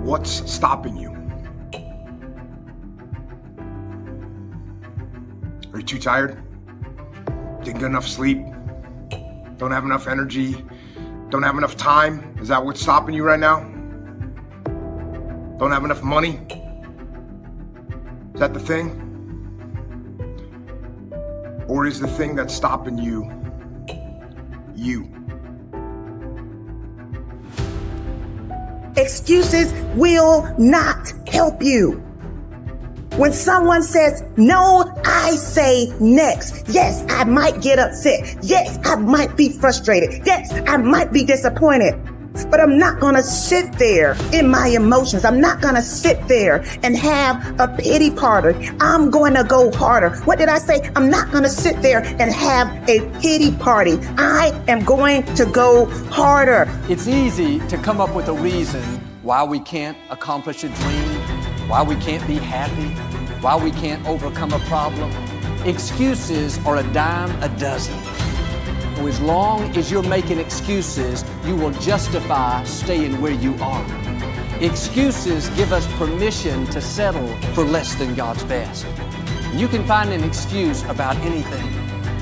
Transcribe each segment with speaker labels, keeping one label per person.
Speaker 1: What's stopping you? Are you too tired? Didn't get enough sleep? Don't have enough energy? Don't have enough time? Is that what's stopping you right now? Don't have enough money? Is that the thing? Or is the thing that's stopping you, you?
Speaker 2: Excuses will not help you. When someone says no, I say next. Yes, I might get upset. Yes, I might be frustrated. Yes, I might be disappointed. But I'm not going to sit there in my emotions. I'm not going to sit there and have a pity party. I'm going to go harder. What did I say? I'm not going to sit there and have a pity party. I am going to go harder.
Speaker 3: It's easy to come up with a reason why we can't accomplish a dream, why we can't be happy, why we can't overcome a problem. Excuses are a dime a dozen. As long as you're making excuses, you will justify staying where you are. Excuses give us permission to settle for less than God's best. You can find an excuse about anything.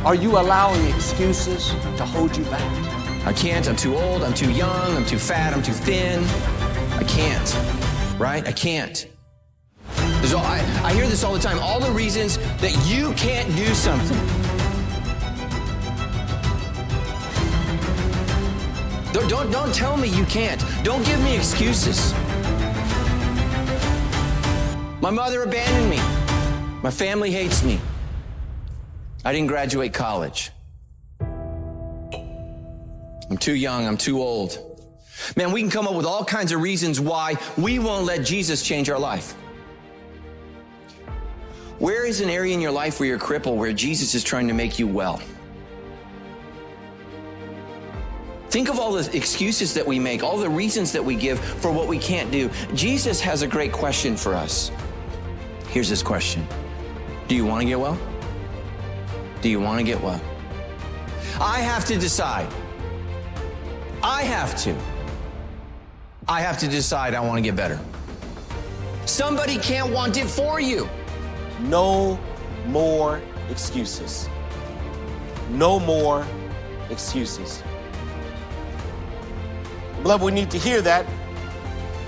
Speaker 3: Are you allowing excuses to hold you back?
Speaker 4: I can't, I'm too old, I'm too young, I'm too fat, I'm too thin. I can't, right? I can't. I hear this all the time, all the reasons that you can't do something. Don't tell me you can't. Don't give me excuses. My mother abandoned me. My family hates me. I didn't graduate college. I'm too young, I'm too old. Man, we can come up with all kinds of reasons why we won't let Jesus change our life. Where is an area in your life where you're crippled, where Jesus is trying to make you well? Think of all the excuses that we make, all the reasons that we give for what we can't do. Jesus has a great question for us. Here's his question. Do you want to get well? Do you want to get well? I have to decide. I have to decide I want to get better. Somebody can't want it for you.
Speaker 5: No more excuses. No more excuses. Beloved, we need to hear that,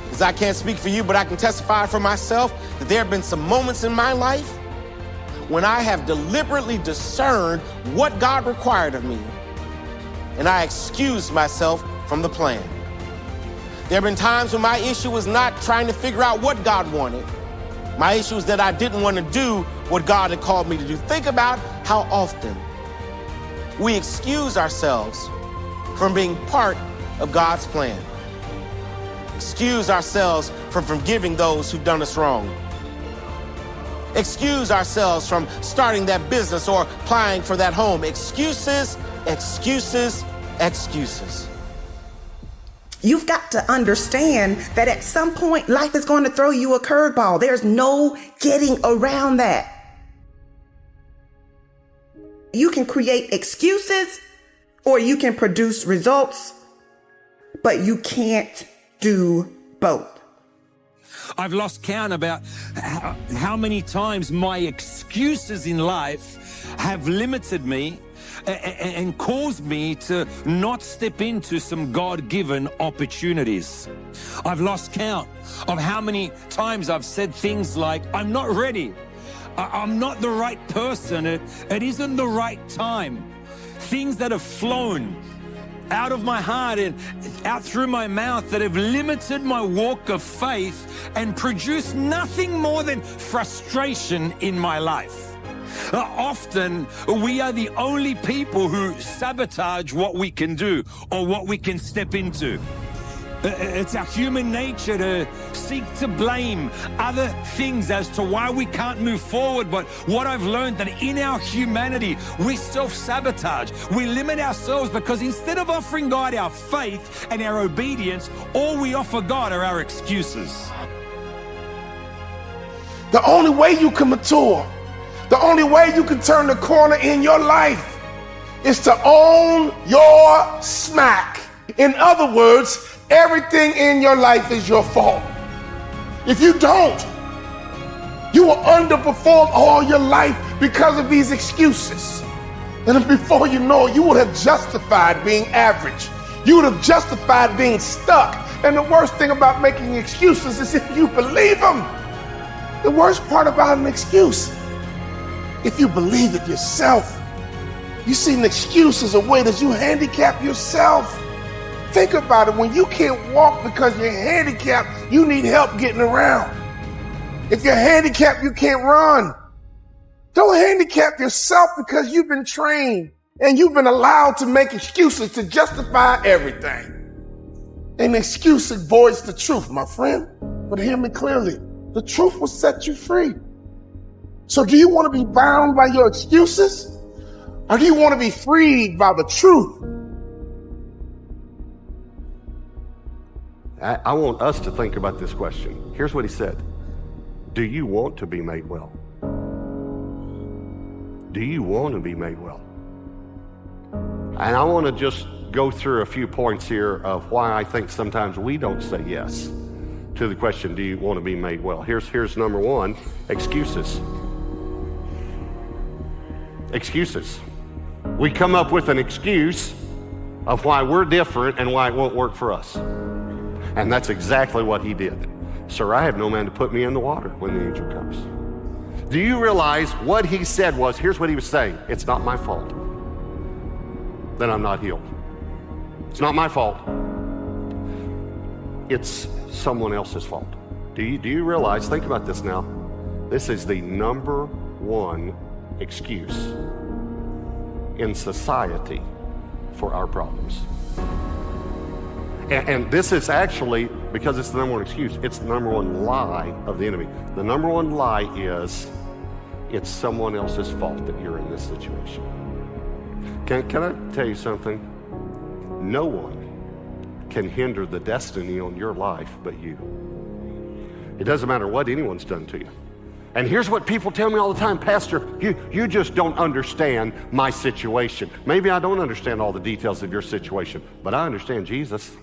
Speaker 5: because I can't speak for you, but I can testify for myself that there have been some moments in my life when I have deliberately discerned what God required of me, and I excused myself from the plan. There have been times when my issue was not trying to figure out what God wanted. My issue is that I didn't want to do what God had called me to do. Think about how often we excuse ourselves from being part of God's plan. Excuse ourselves from forgiving those who've done us wrong. Excuse ourselves from starting that business or applying for that home. Excuses, excuses, excuses.
Speaker 2: You've got to understand that at some point, life is going to throw you a curveball. There's no getting around that. You can create excuses or you can produce results, but you can't do both.
Speaker 6: I've lost count about how many times my excuses in life have limited me and caused me to not step into some God-given opportunities. I've lost count of how many times I've said things like, I'm not ready. I'm not the right person. It isn't the right time. Things that have flown out of my heart and out through my mouth that have limited my walk of faith and produced nothing more than frustration in my life. Often, we are the only people who sabotage what we can do or what we can step into. It's our human nature to seek to blame other things as to why we can't move forward. But what I've learned that in our humanity, we self-sabotage. We limit ourselves because instead of offering God our faith and our obedience, all we offer God are our excuses.
Speaker 1: The only way you can mature, the only way you can turn the corner in your life is to own your smack. In other words, everything in your life is your fault.
Speaker 5: If you don't, you will underperform all your life because of these excuses. And before you know it, you would have justified being average. You would have justified being stuck. And the worst thing about making excuses is if you believe them. The worst part about an excuse, if you believe it yourself. You see, an excuse is a way that you handicap yourself. Think about it. When you can't walk because you're handicapped, you need help getting around. If you're handicapped, you can't run. Don't handicap yourself because you've been trained and you've been allowed to make excuses to justify everything. An excuse avoids the truth, my friend. But hear me clearly. The truth will set you free. So do you want to be bound by your excuses? Or do you want to be freed by the truth?
Speaker 7: I want us to think about this question. Here's what he said. Do you want to be made well? Do you want to be made well? And I want to just go through a few points here of why I think sometimes we don't say yes to the question, do you want to be made well? Here's number one, excuses. Excuses. We come up with an excuse of why we're different and why it won't work for us. And that's exactly what he did. Sir, I have no man to put me in the water when the angel comes. Do you realize what he said was, here's what he was saying, it's not my fault that I'm not healed. It's not my fault. It's someone else's fault. Do you realize, think about this now, this is the number one excuse in society for our problems. And this is actually, because it's the number one excuse, it's the number one lie of the enemy. The number one lie is, it's someone else's fault that you're in this situation. Can I tell you something? No one can hinder the destiny on your life but you. It doesn't matter what anyone's done to you. And here's what people tell me all the time, Pastor, you just don't understand my situation. Maybe I don't understand all the details of your situation, but I understand Jesus.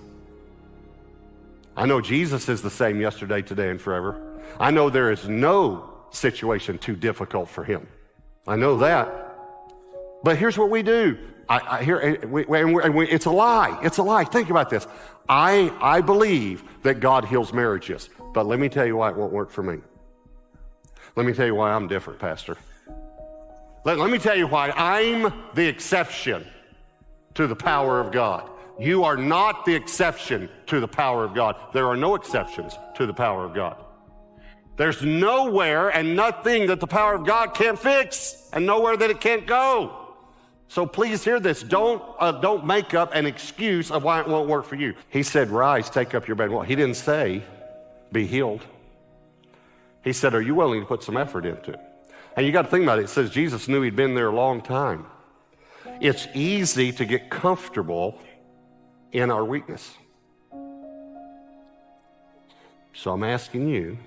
Speaker 7: I know Jesus is the same yesterday, today, and forever. I know there is no situation too difficult for him. I know that. But here's what we do. It's a lie. It's a lie. Think about this. I believe that God heals marriages, but let me tell you why it won't work for me. Let me tell you why I'm different, Pastor. Let me tell you why I'm the exception to the power of God. You are not the exception to the power of God. There are no exceptions to the power of God. There's nowhere and nothing that the power of God can't fix, and nowhere that it can't go. So please hear this. Don't make up an excuse of why it won't work for you. He said, rise, take up your bed. Well, he didn't say, be healed. He said, are you willing to put some effort into it? And you got to think about it. It says Jesus knew he'd been there a long time. It's easy to get comfortable in our weakness. So I'm asking you,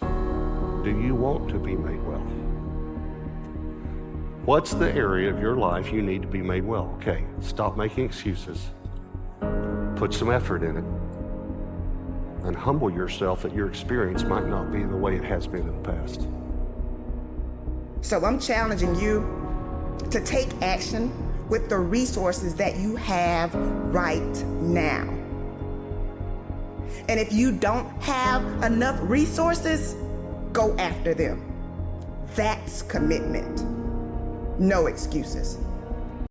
Speaker 7: do you want to be made well? What's the area of your life you need to be made well? Okay, stop making excuses. Put some effort in it. And humble yourself that your experience might not be the way it has been in the past.
Speaker 2: So I'm challenging you to take action with the resources that you have right now. And if you don't have enough resources, go after them. That's commitment. No excuses.